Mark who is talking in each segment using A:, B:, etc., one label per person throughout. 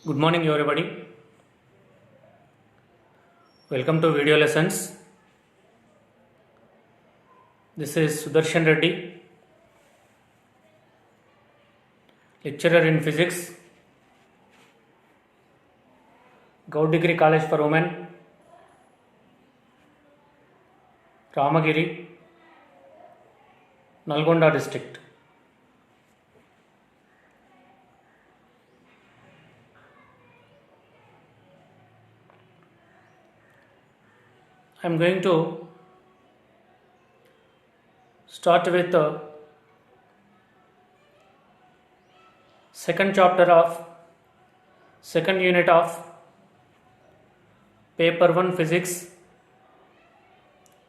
A: Good morning, everybody. Welcome to video lessons. This is Sudarshan Reddy, lecturer in physics, Gaud Degree College for Women, Ramagiri, Nalgonda district. I am going to start with the second chapter of second unit of paper 1 physics.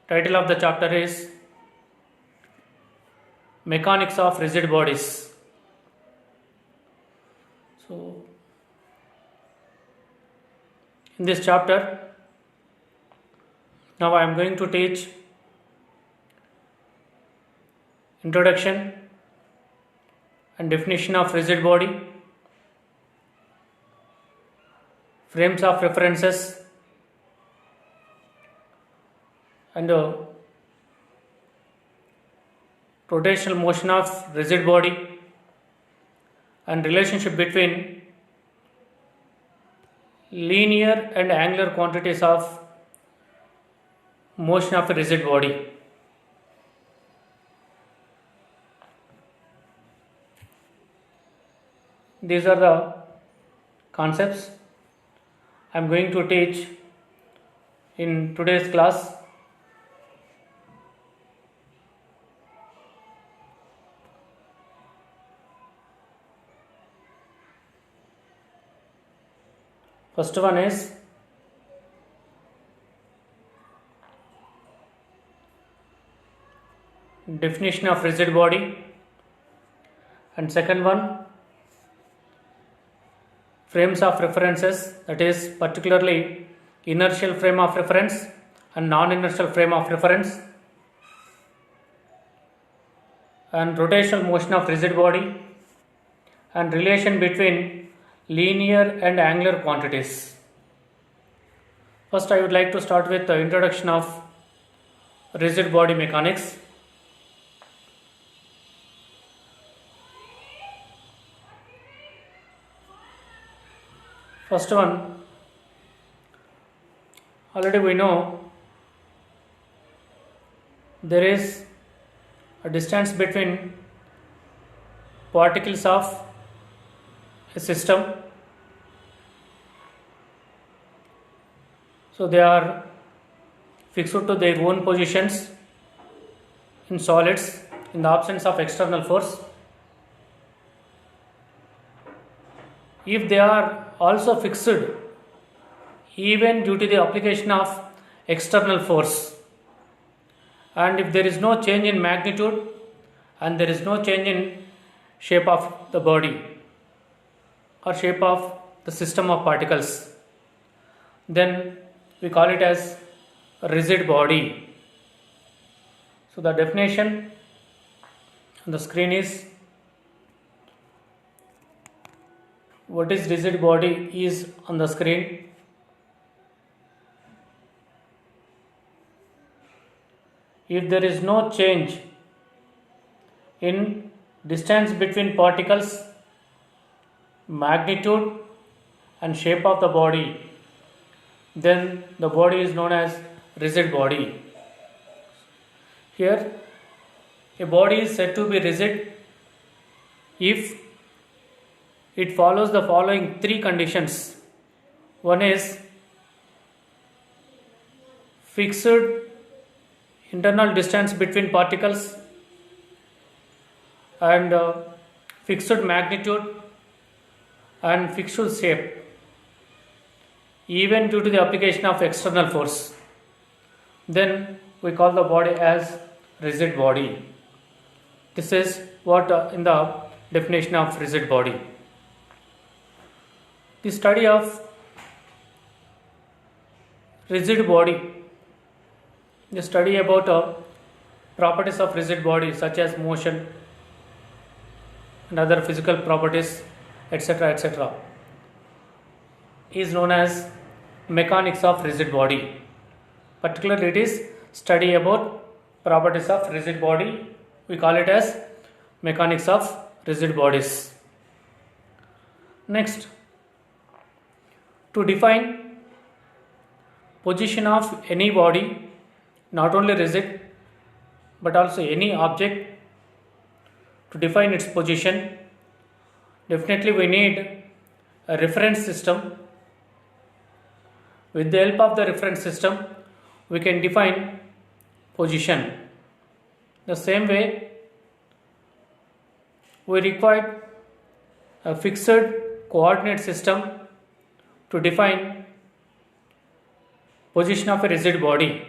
A: Title of the chapter is Mechanics of Rigid Bodies. So in this chapter now I am going to teach introduction and definition of rigid body, frames of references, and rotational motion of rigid body and relationship between linear and angular quantities of motion of a rigid body. These are the concepts I am going to teach in today's class. First one is definition of rigid body, and second one frames of references, that is particularly inertial frame of reference and non-inertial frame of reference, and rotational motion of rigid body and relation between linear and angular quantities. First I would like to start with the introduction of rigid body mechanics. First one, already we know there is a distance between particles of a system. So they are fixed to their own positions in solids in the absence of external force. If they are also fixed even due to the application of external force, and if there is no change in magnitude and there is no change in shape of the body or shape of the system of particles, then we call it as a rigid body. So the definition on the screen is, what is rigid body is on the screen. If there is no change in distance between particles, magnitude and shape of the body, then the body is known as rigid body. Here a body is said to be rigid if it follows the following three conditions. One is fixed internal distance between particles and fixed magnitude and fixed shape even due to the application of external force, then we call the body as rigid body. This is what in the definition of rigid body. The study of rigid body, the study about properties of rigid body such as motion and other physical properties, etc., etc. is known as mechanics of rigid body. Particularly, it is study about properties of rigid body. We call it as mechanics of rigid bodies. Next, to define position of any body, not only rigid but also any object, to define its position, definitely we need a reference system. With the help of the reference system, we can define position. The same way, we require a fixed coordinate system to define position of a rigid body.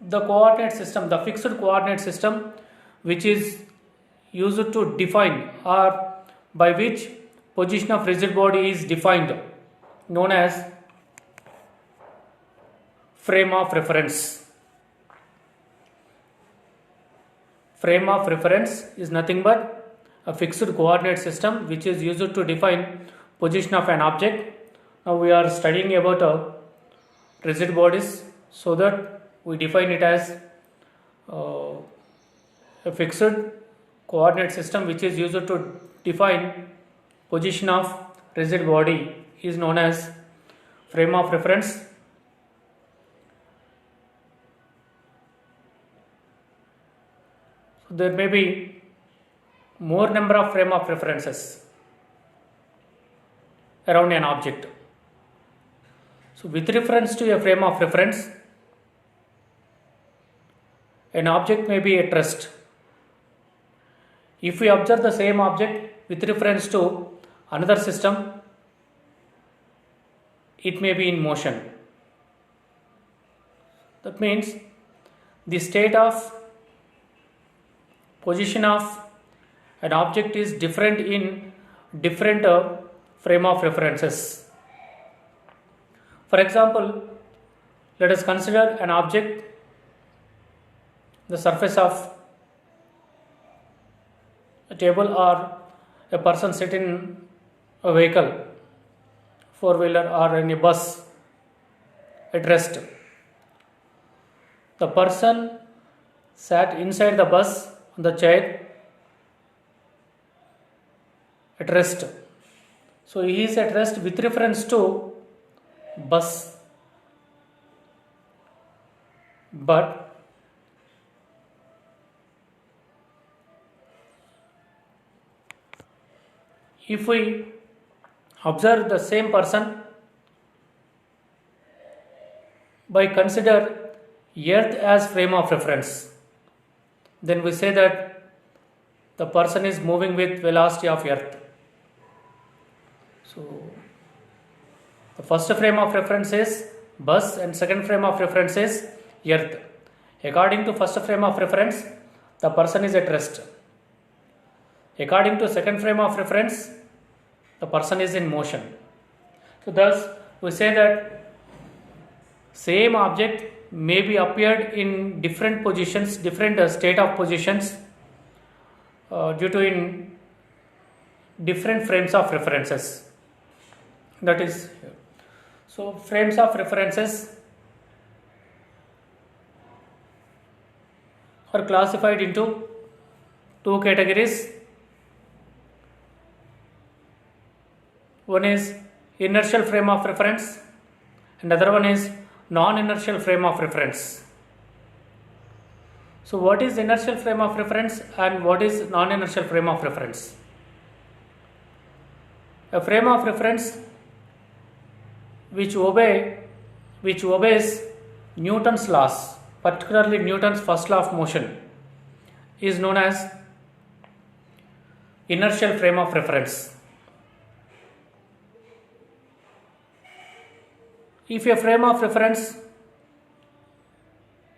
A: The coordinate system, the fixed coordinate system, which is used to define or by which position of rigid body is defined, known as frame of reference. Frame of reference is nothing but a fixed coordinate system which is used to define position of an object. Now we are studying about rigid bodies, so that we define it as a fixed coordinate system which is used to define position of rigid body is known as frame of reference. So there may be more number of frame of references around an object. So with reference to a frame of reference, an object may be at rest. If we observe the same object with reference to another system, it may be in motion. That means the state of position of an object is different in different frame of references. For example, let us consider an object, the surface of a table, or a person sitting in a vehicle, four-wheeler or in a bus at rest. The person sat inside the bus on the chair at rest. So he is at rest with reference to bus. But if we observe the same person by consider earth as frame of reference, then we say that the person is moving with velocity of earth. So the first frame of reference is bus and second frame of reference is earth. According to first frame of reference, the person is at rest. According to second frame of reference, the person is in motion. So thus we say that same object may be appeared in different positions, different state of positions due to in different frames of references. That is, so frames of references are classified into two categories. One is inertial frame of reference and other one is non-inertial frame of reference. So what is inertial frame of reference and what is non-inertial frame of reference? A frame of reference which obeys Newton's laws, particularly Newton's first law of motion, is known as inertial frame of reference. If a frame of reference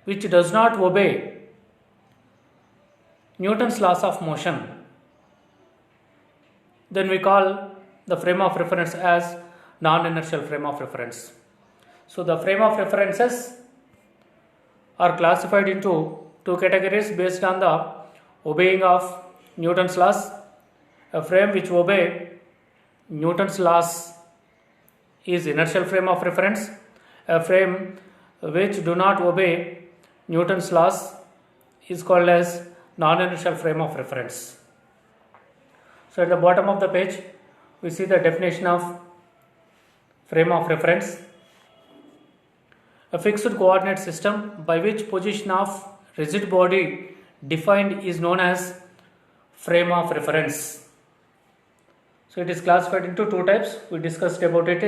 A: which does not obey Newton's laws of motion, then we call the frame of reference as non-inertial frame of reference. So the frame of references are classified into two categories based on the obeying of Newton's laws. A frame which obey Newton's laws is inertial frame of reference. A frame which do not obey Newton's laws is called as non-inertial frame of reference. So at the bottom of the page, we see the definition of frame of reference. A fixed coordinate system by which position of rigid body defined is known as frame of reference. So it is classified into two types. We discussed about it.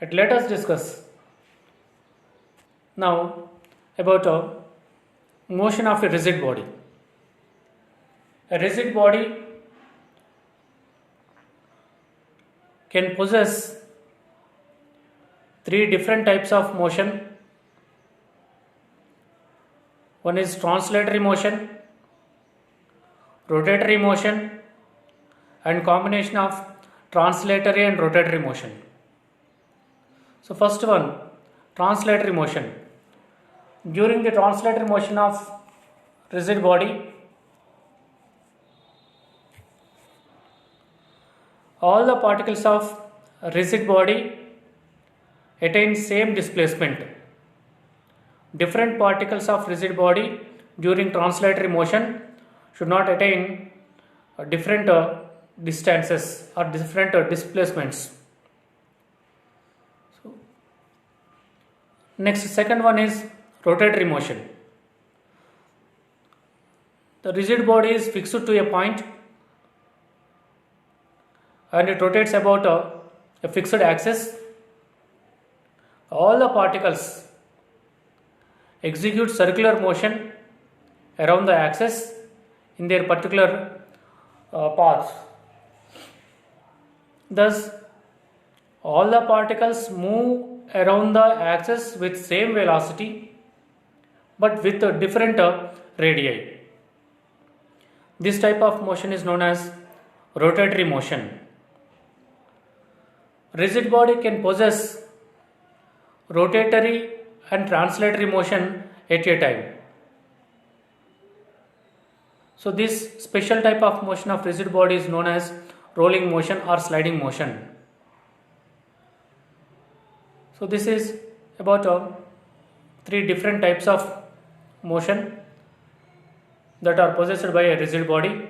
A: Right, let us discuss now about a motion of a rigid body. A rigid body can possess three different types of motion. One is translatory motion, rotatory motion, and combination of translatory and rotatory motion. So first one, translatory motion. During the translatory motion of rigid body, all the particles of rigid body attain same displacement. Different particles of rigid body during translatory motion should not attain different distances or different displacements. So, next, second one is rotatory motion. The rigid body is fixed to a point and it rotates about a fixed axis. All the particles execute circular motion around the axis in their particular paths. Thus, all the particles move around the axis with same velocity but with different radii. This type of motion is known as rotatory motion. Rigid body can possess rotatory and translatory motion at a time. So this special type of motion of rigid body is known as rolling motion or sliding motion. So this is about three different types of motion that are possessed by a rigid body.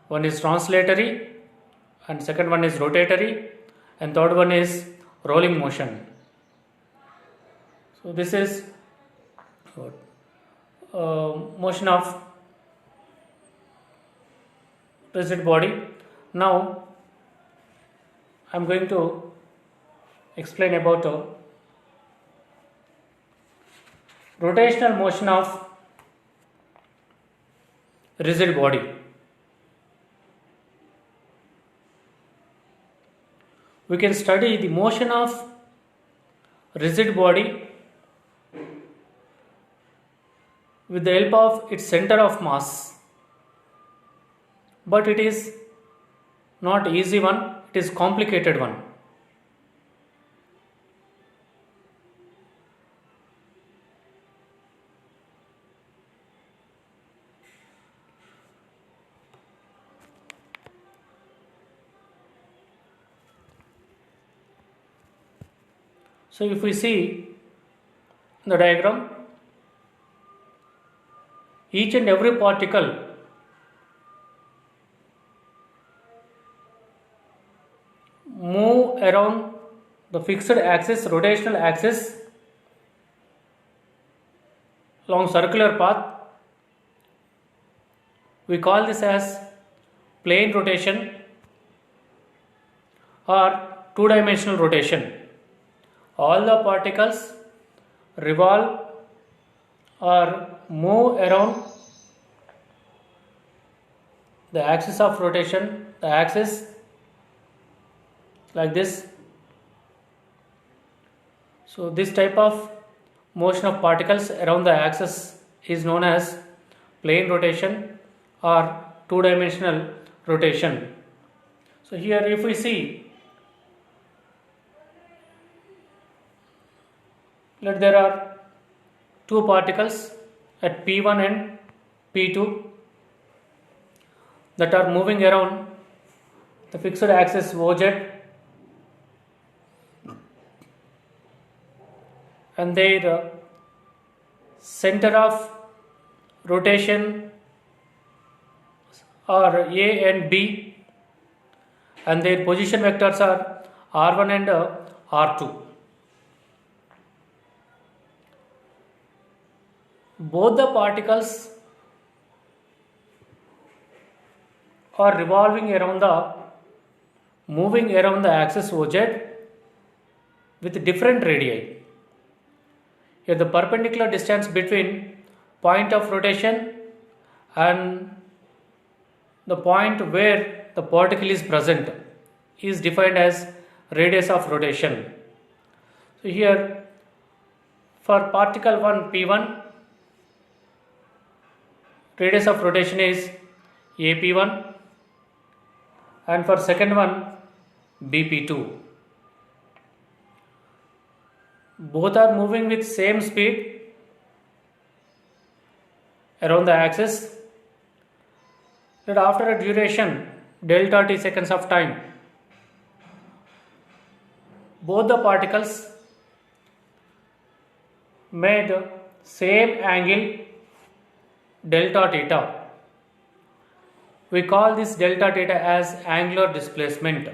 A: One is translatory and second one is rotatory and third one is rolling motion. So this is motion of rigid body. Now I am going to explain about rotational motion of rigid body. We can study the motion of rigid body with the help of its center of mass, but it is not easy one, it is complicated one. So if we see the diagram, each and every particle move around the fixed axis, rotational axis, along circular path. We call this as plane rotation or two-dimensional rotation. All the particles revolve or move around the axis of rotation, the axis like this. So this type of motion of particles around the axis is known as plane rotation or two-dimensional rotation. So here if we see, let there are two particles at P1 and P2 that are moving around the fixed axis OZ and their center of rotation are A and B, and their position vectors are R1 and R2. Both the particles are moving around the axis OZ with different radii. Here the perpendicular distance between point of rotation and the point where the particle is present is defined as radius of rotation. So here for particle 1 P1, radius of rotation is AP1, and for second one BP2. Both are moving with same speed around the axis, that after a duration delta t seconds of time, both the particles made same angle delta theta. We call this delta theta as angular displacement.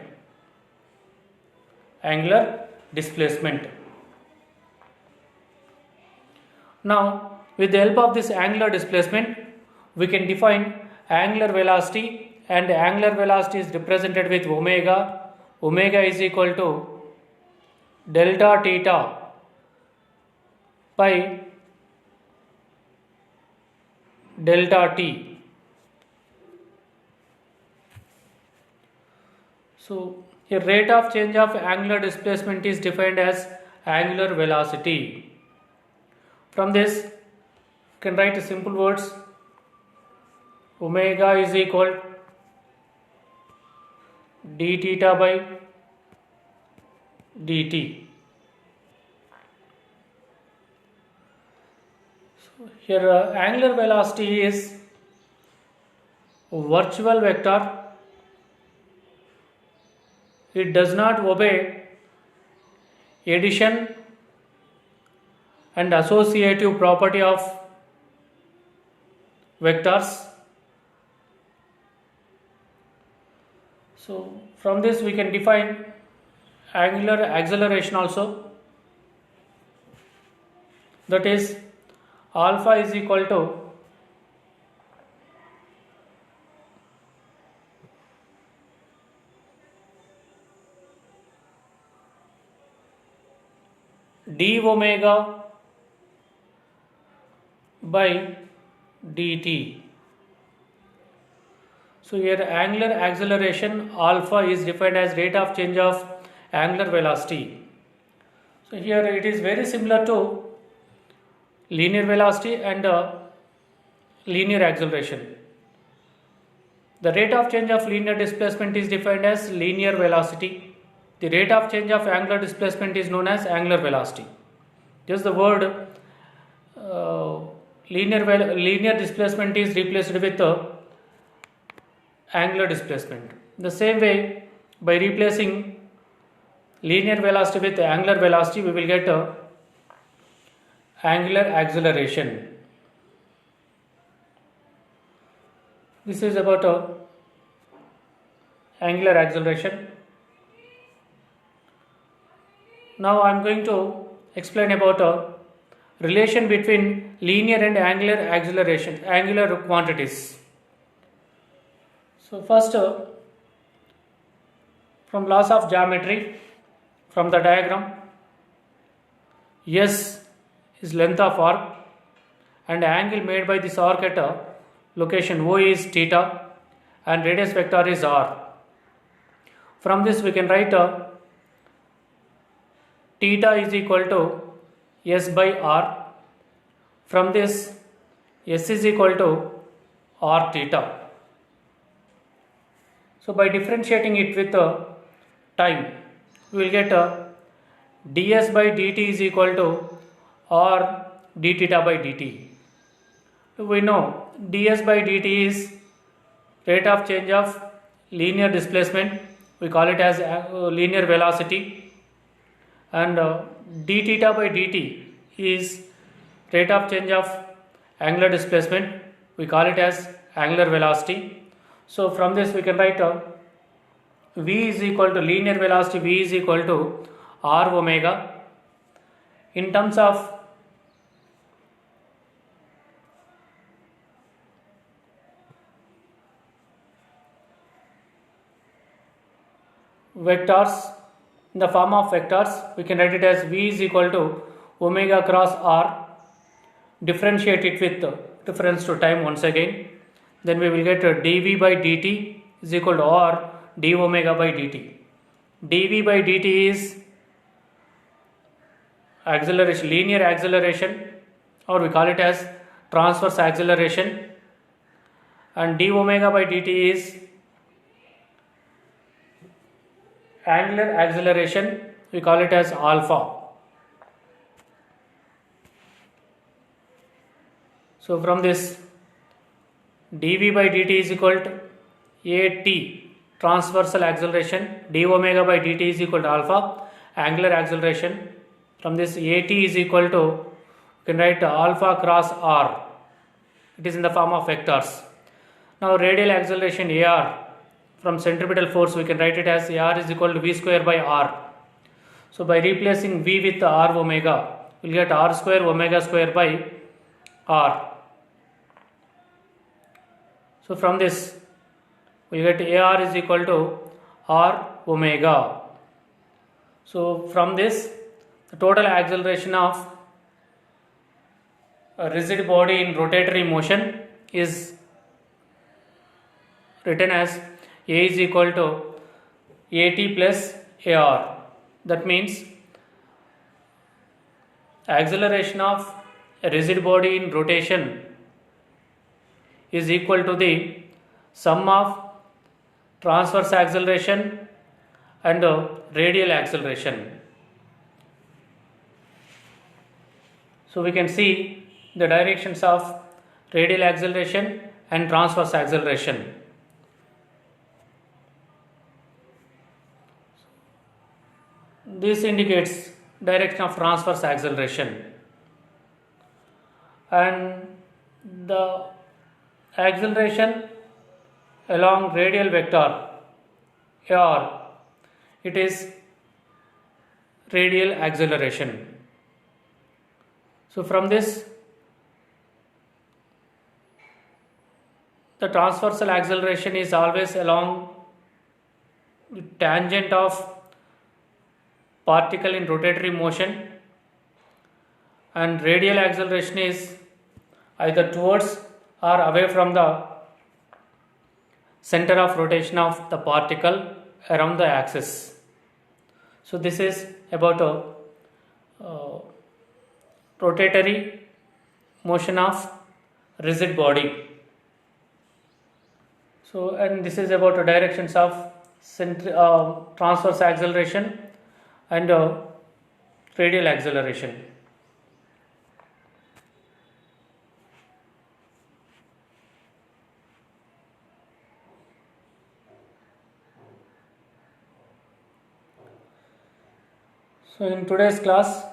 A: Angular displacement. Now, with the help of this angular displacement, we can define angular velocity, and angular velocity is represented with omega. Omega is equal to delta theta by delta t. So, a rate of change of angular displacement is defined as angular velocity. From this, you can write simple words. Omega is equal d theta by dt. So here angular velocity is virtual vector. It does not obey addition and associative property of vectors. So from this we can define angular acceleration also, that is alpha is equal to d omega by dt. So here angular acceleration alpha is defined as rate of change of angular velocity. So here it is very similar to linear velocity and linear acceleration. The rate of change of linear displacement is defined as linear velocity. The rate of change of angular displacement is known as angular velocity. Just the word linear displacement is replaced with angular displacement. The same way, by replacing linear velocity with angular velocity, we will get angular acceleration. This is about angular acceleration. Now I am going to explain about relation between linear and angular acceleration, angular quantities. So first, from laws of geometry, from the diagram, S is length of arc and angle made by this arc at location O is theta and radius vector is r. From this we can write theta is equal to S by r. From this, S is equal to r theta. So by differentiating it with time, we will get ds by dt is equal to r d theta by dt. We know ds by dt is rate of change of linear displacement, we call it as linear velocity, and d theta by dt is rate of change of angular displacement, we call it as angular velocity. So from this we can write v is equal to linear velocity, v is equal to r omega. In terms of vectors, in the form of vectors, we can write it as v is equal to omega cross r, differentiate it with reference to time once again, then we will get dv by dt is equal to r d omega by dt. dv by dt is acceleration, linear acceleration, or we call it as transverse acceleration, and d omega by dt is angular acceleration, we call it as alpha. So from this, dv by dt is equal to at, transversal acceleration, d omega by dt is equal to alpha, angular acceleration. From this, at is equal to, you can write alpha cross r, it is in the form of vectors. Now radial acceleration ar, from centripetal force we can write it as ar is equal to v square by r. So by replacing v with r omega, we will get r square omega square by r. So from this, we will get ar is equal to r omega. So from this, the total acceleration of a rigid body in rotatory motion is written as a is equal to at plus ar. That means acceleration of a rigid body in rotation is equal to the sum of transverse acceleration and radial acceleration. So we can see the directions of radial acceleration and transverse acceleration. This indicates direction of transverse acceleration, and the acceleration along radial vector r, it is radial acceleration. So from this, the transversal acceleration is always along the tangent of particle in rotatory motion, and radial acceleration is either towards or away from the center of rotation of the particle around the axis. So this is about rotatory motion of rigid body. So, and this is about the directions of transverse acceleration and radial acceleration. So in today's class,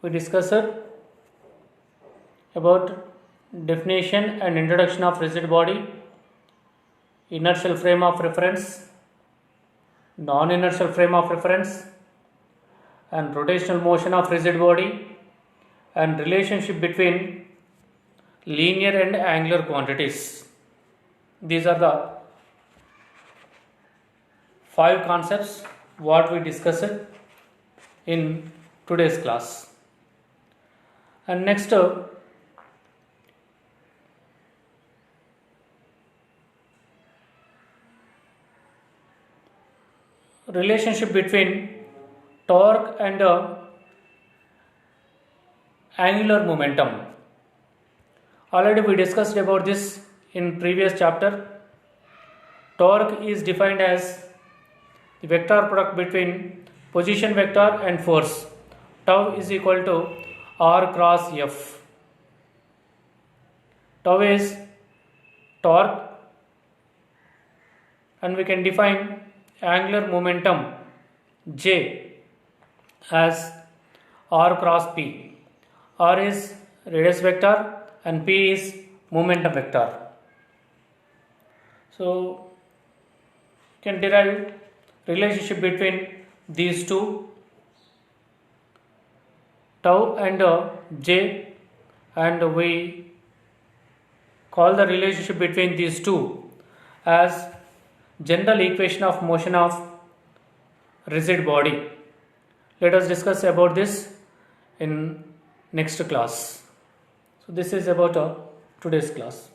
A: we discussed about definition and introduction of rigid body, inertial frame of reference, non-inertial frame of reference, and rotational motion of rigid body, and relationship between linear and angular quantities. These are the 5 concepts what we discussed in today's class. And next, relationship between torque and angular momentum. Already we discussed about this in previous chapter. Torque is defined as the vector product between position vector and force. Tau is equal to R cross F. Tau is torque and we can define angular momentum J as r cross p. R is radius vector and p is momentum vector. So you can derive relationship between these two, tau and j, and we call the relationship between these two as general equation of motion of rigid body. Let us discuss about this in next class. So this is about today's class.